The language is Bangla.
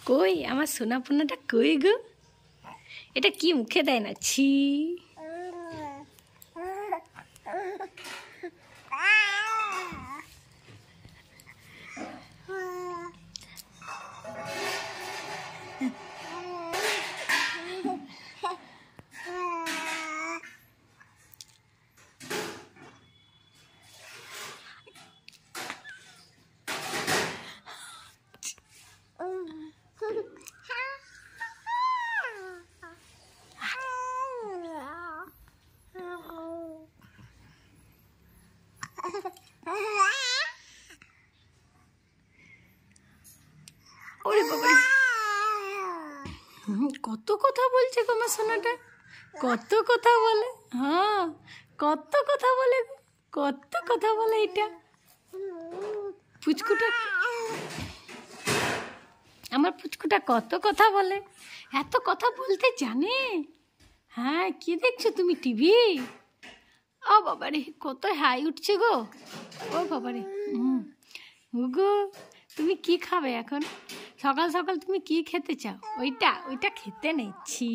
কই আমার সোনা পোনাটা কই গো? এটা কি মুখে দেয় না? ছি। ওরে বাবা, কত কথা বলছে গো আমার সোনাটা, কত কথা বলে। হ্যাঁ, কত কথা বলে, কত কথা বলে এটা পুচকুটা। আমার পুচকুটা কত কথা বলে, এত কথা বলতে জানে। হ্যাঁ, কি দেখছো তুমি টিভি? ও বাবারে, কত হাই উঠছে গো। ও বাবারে, গো তুমি কি খাবে এখন? সকাল সকাল তুমি কি খেতে চাও? ওইটা খেতে নেই, ছি।